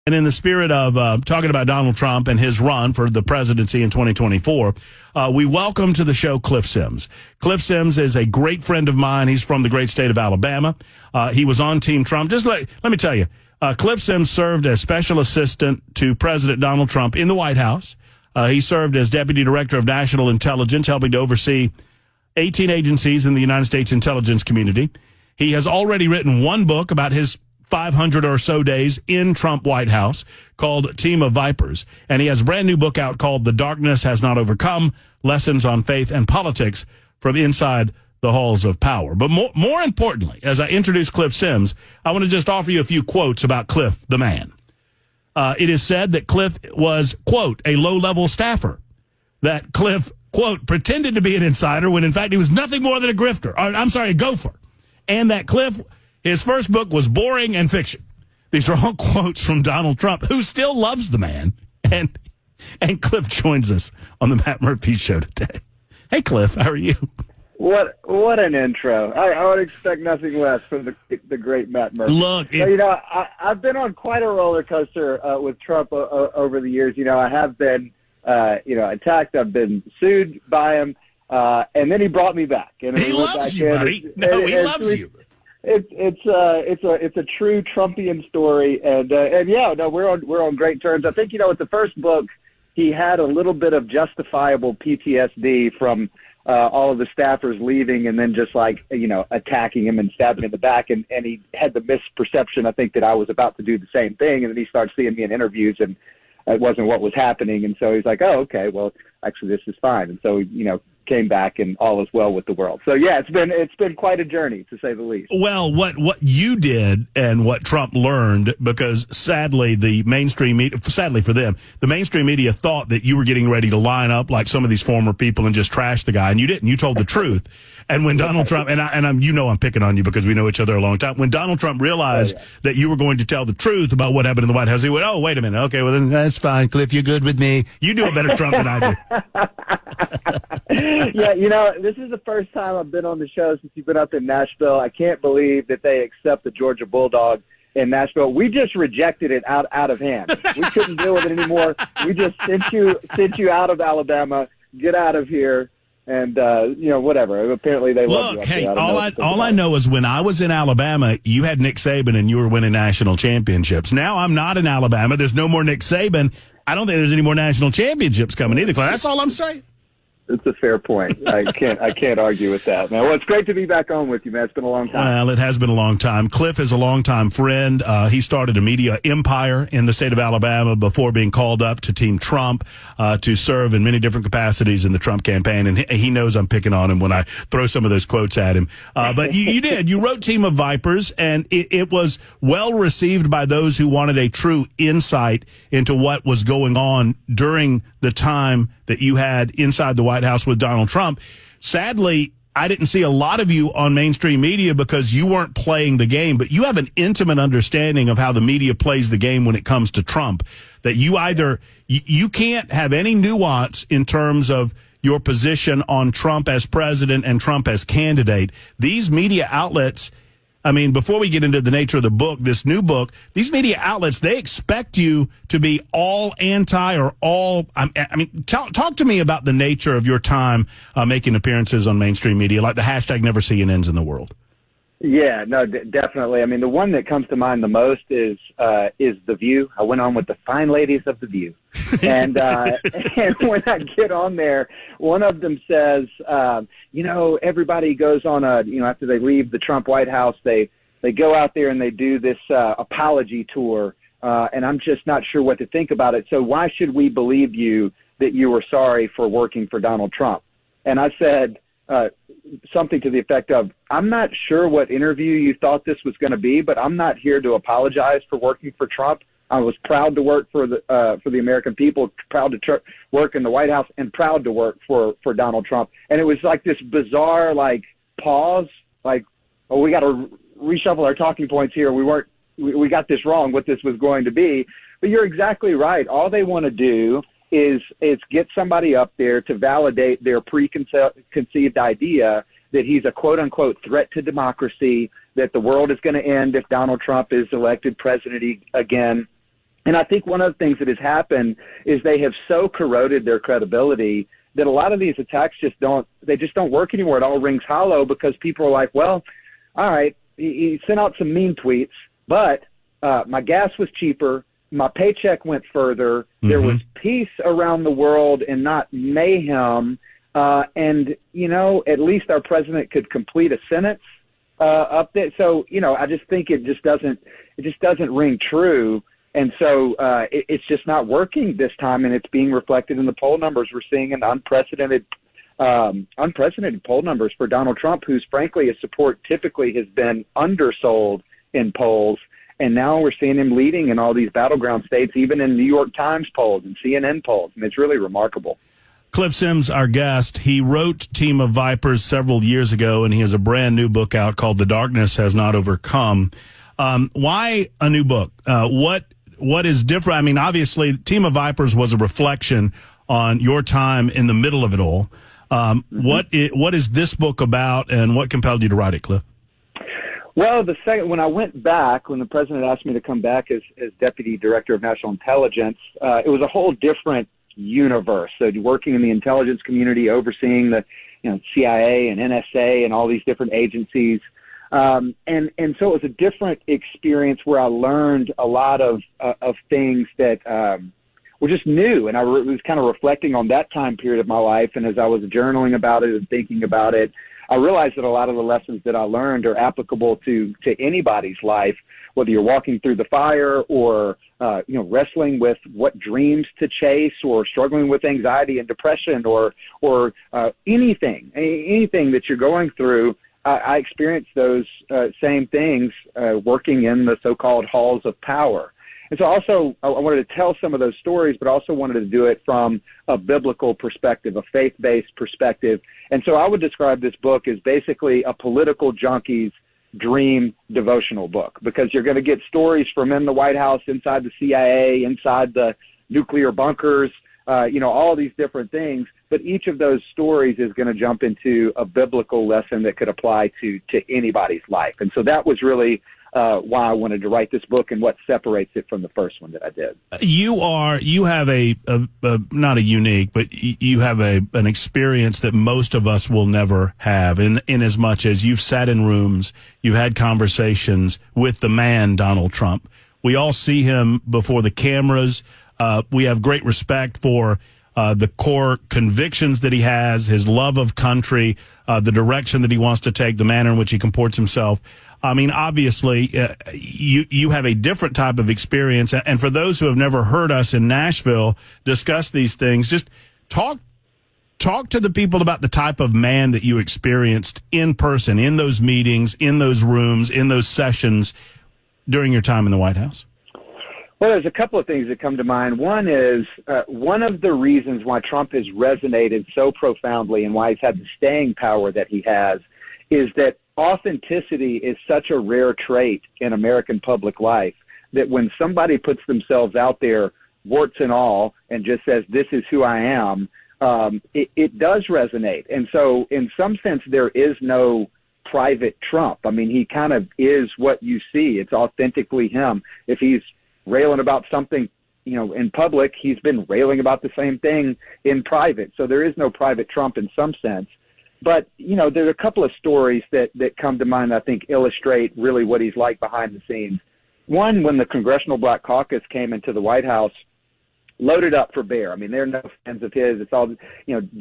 And in the spirit of talking about Donald Trump and his run for the presidency in 2024, we welcome to the show Cliff Sims. Cliff Sims is a great friend of mine. He's from the great state of Alabama. He was on Team Trump. Just let me tell you, Cliff Sims served as special assistant to President Donald Trump in the White House. He served as deputy director of national intelligence, helping to oversee 18 agencies in the United States intelligence community. He has already written one book about his 500 or so days in Trump White House called Team of Vipers. And he has a brand new book out called The Darkness Has Not Overcome, Lessons on Faith and Politics from Inside the Halls of Power. But more importantly, as I introduce Cliff Sims, I want to just offer you a few quotes about Cliff, the man. It is said that Cliff was, quote, a low-level staffer. That Cliff, quote, pretended to be an insider when in fact he was nothing more than a grifter. A gopher. And that Cliff, his first book was boring and fiction. These are all quotes from Donald Trump, who still loves the man. And Cliff joins us on the Matt Murphy Show today. Hey, Cliff, how are you? What an intro. I would expect nothing less from the great Matt Murphy. Look, I've been on quite a roller coaster with Trump over the years. I have been, attacked. I've been sued by him. And then he brought me back. And he loves you, buddy. No, he loves you. It's a true Trumpian story, and we're on great terms. I think with the first book, he had a little bit of justifiable PTSD from all of the staffers leaving, and then just attacking him and stabbing him in the back, and he had the misperception, I think, that I was about to do the same thing, and then he started seeing me in interviews, and it wasn't what was happening, and so he's like, oh, okay, well, actually, this is fine, and so came back and all is well with the world. So yeah, it's been quite a journey, to say the least. Well, what you did and what Trump learned, because sadly the mainstream media, sadly for them, the mainstream media thought that you were getting ready to line up like some of these former people and just trash the guy, and you didn't. You told the truth. And when Donald Trump, and I'm picking on you because we know each other a long time. When Donald Trump realized that you were going to tell the truth about what happened in the White House, he went, oh, wait a minute. Okay, well then that's fine. Cliff, you're good with me. You do a better Trump than I do. Yeah, this is the first time I've been on the show since you've been up in Nashville. I can't believe that they accept the Georgia Bulldog in Nashville. We just rejected it out of hand. We couldn't deal with it anymore. We just sent you out of Alabama. Get out of here. And, whatever. Apparently they love you. Look, hey, all I know is when I was in Alabama, you had Nick Saban and you were winning national championships. Now I'm not in Alabama. There's no more Nick Saban. I don't think there's any more national championships coming either. That's all I'm saying. It's a fair point. I can't argue with that, man. Well, it's great to be back on with you, man. It's been a long time. Well, it has been a long time. Cliff is a longtime friend. He started a media empire in the state of Alabama before being called up to Team Trump to serve in many different capacities in the Trump campaign. And he knows I'm picking on him when I throw some of those quotes at him. But you did. You wrote Team of Vipers, and it was well received by those who wanted a true insight into what was going on during the time that you had inside the White House with Donald Trump. Sadly, I didn't see a lot of you on mainstream media because you weren't playing the game, but you have an intimate understanding of how the media plays the game when it comes to Trump, that you can't have any nuance in terms of your position on Trump as president and Trump as candidate. These media outlets, before we get into the nature of the book, this new book, these media outlets, they expect you to be all anti or all, talk to me about the nature of your time making appearances on mainstream media, like the hashtag Never CNNs in the world. Yeah, no, definitely. The one that comes to mind the most is The View. I went on with the fine ladies of The View. And when I get on there, one of them says, everybody goes on after they leave the Trump White House, they go out there and they do this apology tour. And I'm just not sure what to think about it. So why should we believe you that you were sorry for working for Donald Trump? And I said, something to the effect of, I'm not sure what interview you thought this was going to be, but I'm not here to apologize for working for Trump. I was proud to work for the American people, proud to work in the White House, and proud to work for Donald Trump. And it was like this bizarre pause, we got to reshuffle our talking points here. We got this wrong, what this was going to be. But you're exactly right. All they want to do is get somebody up there to validate their preconceived idea that he's a quote-unquote threat to democracy, that the world is going to end if Donald Trump is elected president again. And I think one of the things that has happened is they have so corroded their credibility that a lot of these attacks just don't work anymore. It all rings hollow because people are like, well, all right, he sent out some mean tweets, but my gas was cheaper, my paycheck went further, there was peace around the world and not mayhem, and, you know, at least our president could complete a sentence up there. So, you know, I just think it just doesn't ring true. And so it's just not working this time, and it's being reflected in the poll numbers. We're seeing an unprecedented poll numbers for Donald Trump, whose, frankly, his support typically has been undersold in polls. And now we're seeing him leading in all these battleground states, even in New York Times polls and CNN polls. And it's really remarkable. Cliff Sims, our guest, he wrote Team of Vipers several years ago, and he has a brand new book out called The Darkness Has Not Overcome. Why a new book? What is different? I mean, obviously, Team of Vipers was a reflection on your time in the middle of it all. What is this book about, and what compelled you to write it, Cliff? Well, when I went back, when the president asked me to come back as Deputy Director of National Intelligence, it was a whole different universe. So working in the intelligence community, overseeing the CIA and NSA and all these different agencies. And so it was a different experience where I learned a lot of things that were just new. And I was kind of reflecting on that time period of my life. And as I was journaling about it and thinking about it, I realized that a lot of the lessons that I learned are applicable to anybody's life, whether you're walking through the fire or, wrestling with what dreams to chase or struggling with anxiety and depression or anything that you're going through. I experienced those same things working in the so-called halls of power. And so also I wanted to tell some of those stories, but also wanted to do it from a biblical perspective, a faith-based perspective. And so I would describe this book as basically a political junkie's dream devotional book, because you're going to get stories from in the White House, inside the CIA, inside the nuclear bunkers, all these different things. But each of those stories is going to jump into a biblical lesson that could apply to anybody's life. And so that was really why I wanted to write this book and what separates it from the first one that I did. You have a not a unique, but you have an experience that most of us will never have, in as much as you've sat in rooms, you've had conversations with the man, Donald Trump. We all see him before the cameras. We have great respect for the core convictions that he has, his love of country, the direction that he wants to take, the manner in which he comports himself. I mean, obviously, you have a different type of experience. And for those who have never heard us in Nashville discuss these things, just talk to the people about the type of man that you experienced in person, in those meetings, in those rooms, in those sessions during your time in the White House. Well, there's a couple of things that come to mind. One is one of the reasons why Trump has resonated so profoundly and why he's had the staying power that he has is that authenticity is such a rare trait in American public life that when somebody puts themselves out there, warts and all, and just says, this is who I am, it does resonate. And so in some sense, there is no private Trump. I mean, he kind of is what you see. It's authentically him. If he's railing about something, in public, he's been railing about the same thing in private. So there is no private Trump in some sense. But, there's a couple of stories that come to mind that I think illustrate really what he's like behind the scenes. One, when the Congressional Black Caucus came into the White House, loaded up for bear. I mean, they're no fans of his. It's all,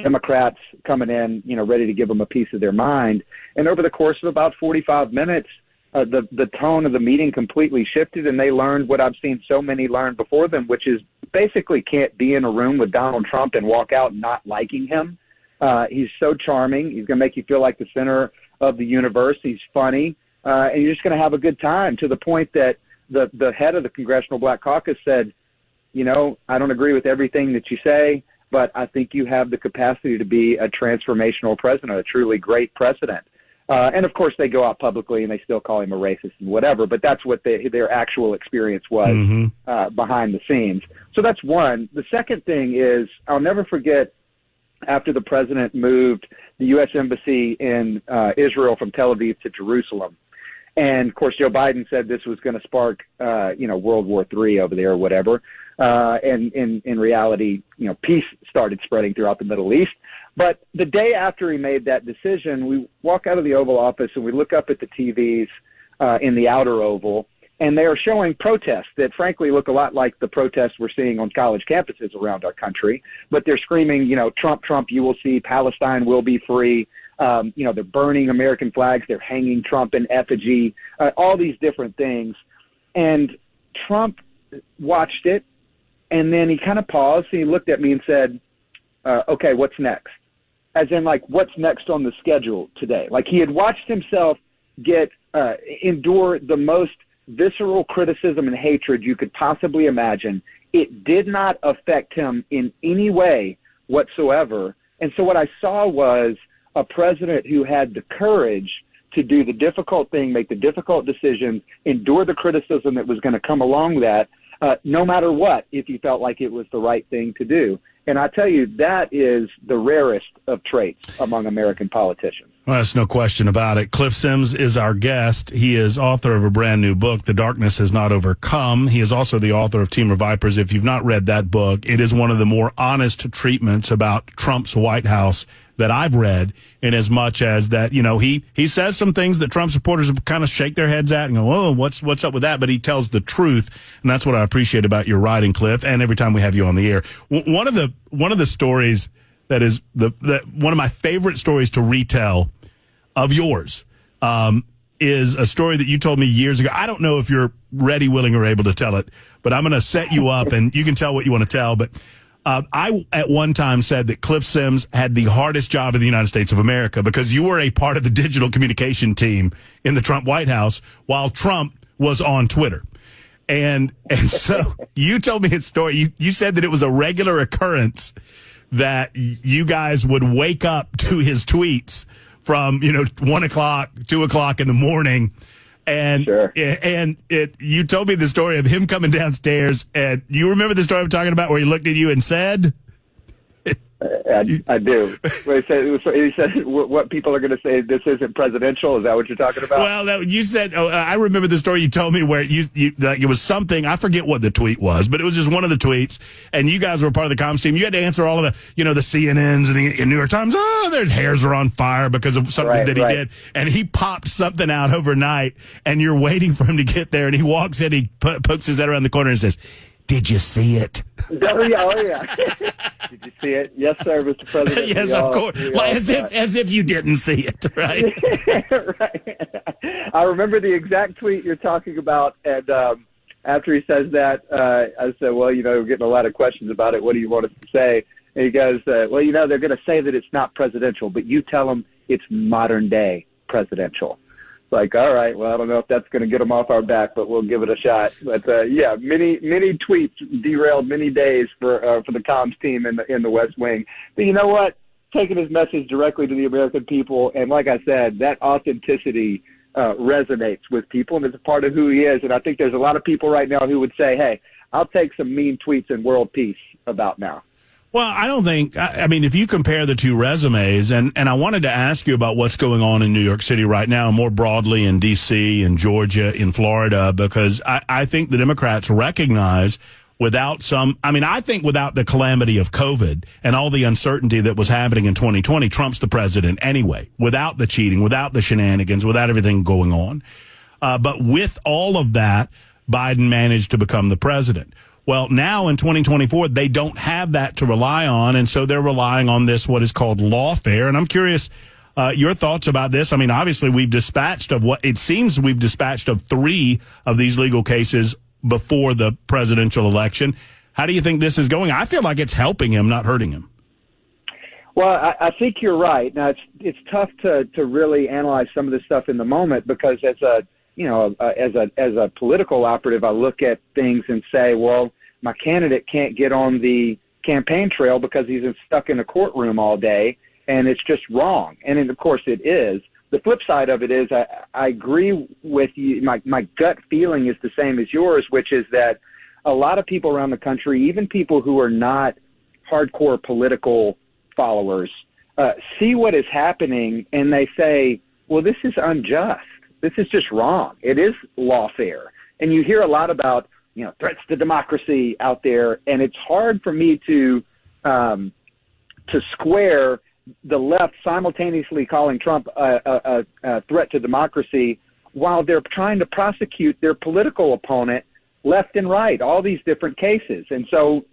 Democrats coming in, ready to give him a piece of their mind. And over the course of about 45 minutes, the tone of the meeting completely shifted, and they learned what I've seen so many learn before them, which is basically can't be in a room with Donald Trump and walk out not liking him. He's so charming. He's going to make you feel like the center of the universe. He's funny, and you're just going to have a good time, to the point that the head of the Congressional Black Caucus said, I don't agree with everything that you say, but I think you have the capacity to be a transformational president, a truly great president. And, of course, they go out publicly and they still call him a racist and whatever, but that's what their actual experience was behind the scenes. So that's one. The second thing is, I'll never forget, after the president moved the U.S. Embassy in Israel from Tel Aviv to Jerusalem. And of course, Joe Biden said this was going to spark, World War III over there or whatever. And in reality, peace started spreading throughout the Middle East. But the day after he made that decision, we walk out of the Oval Office and we look up at the TVs in the outer Oval, and they are showing protests that frankly look a lot like the protests we're seeing on college campuses around our country. But they're screaming, Trump, Trump, you will see, Palestine will be free. They're burning American flags. They're hanging Trump in effigy, all these different things. And Trump watched it, and then he kind of paused, and he looked at me and said, okay, what's next? As in, like, what's next on the schedule today? Like, he had watched himself endure the most visceral criticism and hatred you could possibly imagine. It did not affect him in any way whatsoever. And so what I saw was a president who had the courage to do the difficult thing, make the difficult decisions, endure the criticism that was going to come along with that, no matter what, if he felt like it was the right thing to do. And I tell you, that is the rarest of traits among American politicians. Well, that's no question about it. Cliff Sims is our guest. He is author of a brand new book, The Darkness Has Not Overcome. He is also the author of Team of Vipers. If you've not read that book, it is one of the more honest treatments about Trump's White House that I've read, in as much as that, he says some things that Trump supporters kind of shake their heads at and go, whoa, what's up with that? But he tells the truth. And that's what I appreciate about your writing, Cliff. And every time we have you on the air, one of the stories that is one of my favorite stories to retell of yours, is a story that you told me years ago. I don't know if you're ready, willing, or able to tell it, but I'm going to set you up and you can tell what you want to tell. But I, at one time, said that Cliff Sims had the hardest job in the United States of America because you were a part of the digital communication team in the Trump White House while Trump was on Twitter. And so you told me a story. You said that it was a regular occurrence that you guys would wake up to his tweets from, 1 o'clock, 2 o'clock in the morning. And sure. You told me the story of him coming downstairs, and you remember the story I'm talking about where he looked at you and said? I do. He said, what people are going to say, this isn't presidential. Is that what you're talking about? Well, no, you said, I remember the story you told me where you like it was something, I forget what the tweet was, but it was just one of the tweets, and you guys were part of the comms team. You had to answer all of the, the CNNs and the New York Times. Oh, their hairs are on fire because of something that he did. And he popped something out overnight, and you're waiting for him to get there, and he walks in, he pokes his head around the corner and says, "Did you see it?" Oh yeah. Did you see it? Yes, sir, Mr. President. Yes, of course. As if you didn't see it, right? Right. I remember the exact tweet you're talking about, and after he says that, I said, "Well, we're getting a lot of questions about it. What do you want us to say?" And he goes, "Well, they're going to say that it's not presidential, but you tell them it's modern day presidential." Like, all right, well, I don't know if that's going to get them off our back, but we'll give it a shot. But many tweets derailed many days for the comms team in the West Wing. But you know what? Taking his message directly to the American people, and like I said, that authenticity resonates with people, and it's a part of who he is. And I think there's a lot of people right now who would say, "Hey, I'll take some mean tweets and world peace about now." Well, I don't think, I mean, if you compare the two resumes, and I wanted to ask you about what's going on in New York City right now, and more broadly in D.C., in Georgia, in Florida, because I think the Democrats recognize without the calamity of COVID and all the uncertainty that was happening in 2020, Trump's the president anyway, without the cheating, without the shenanigans, without everything going on. But with all of that, Biden managed to become the president. Well, now in 2024, they don't have that to rely on, and so they're relying on this, what is called lawfare. And I'm curious your thoughts about this. I mean, obviously, we've dispatched of 3 of these legal cases before the presidential election. How do you think this is going? I feel like it's helping him, not hurting him. Well, I think you're right. Now, it's tough to really analyze some of this stuff in the moment because as a political operative, I look at things and say, well, my candidate can't get on the campaign trail because he's stuck in a courtroom all day, and it's just wrong. And of course it is. The flip side of it is I agree with you. My gut feeling is the same as yours, which is that a lot of people around the country, even people who are not hardcore political followers, see what is happening and they say, well, this is unjust. this is just wrong. It is lawfare. And you hear a lot about, threats to democracy out there, and it's hard for me to square the left simultaneously calling Trump a threat to democracy while they're trying to prosecute their political opponent left and right, all these different cases. And so,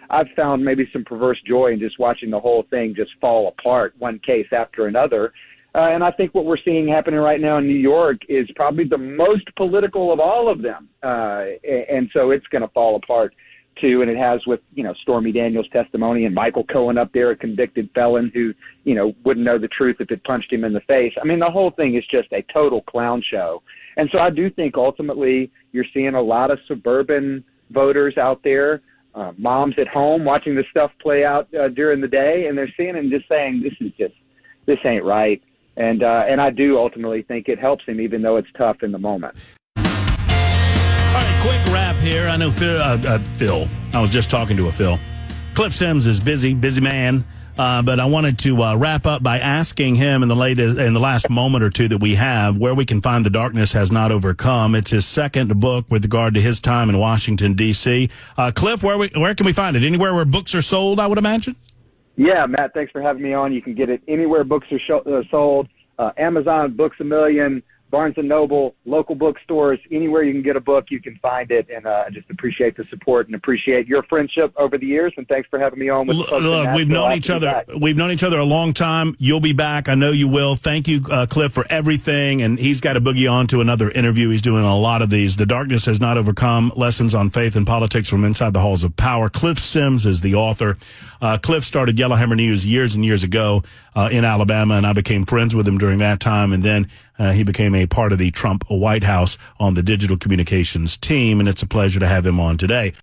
I've found maybe some perverse joy in just watching the whole thing just fall apart, one case after another. And I think what we're seeing happening right now in New York is probably the most political of all of them. And so it's going to fall apart, too. And it has with, Stormy Daniels' testimony and Michael Cohen up there, a convicted felon who, wouldn't know the truth if it punched him in the face. I mean, the whole thing is just a total clown show. And so I do think ultimately you're seeing a lot of suburban voters out there, moms at home watching this stuff play out during the day, and they're seeing it and just saying, this ain't right. And I do ultimately think it helps him, even though it's tough in the moment. All right, quick wrap here. I know Phil. I was just talking to a Phil. Cliff Sims is busy man. But I wanted to wrap up by asking him in the last moment or two that we have where we can find The Darkness Has Not Overcome. It's his second book with regard to his time in Washington, D.C. Cliff, where can we find it? Anywhere where books are sold, I would imagine? Yeah, Matt, thanks for having me on. You can get it anywhere books are sold. Amazon, Books A Million, Barnes & Noble, local bookstores, anywhere you can get a book, you can find it. And I just appreciate the support and appreciate your friendship over the years. And thanks for having me on. Look, we've known each other. We've known each other a long time. You'll be back. I know you will. Thank you, Cliff, for everything. And he's got to boogie on to another interview. He's doing a lot of these. The Darkness Has Not Overcome, Lessons on Faith and Politics from Inside the Halls of Power. Cliff Sims is the author. Cliff started Yellowhammer News years and years ago in Alabama, and I became friends with him during that time. And then he became a part of the Trump White House on the digital communications team, and it's a pleasure to have him on today.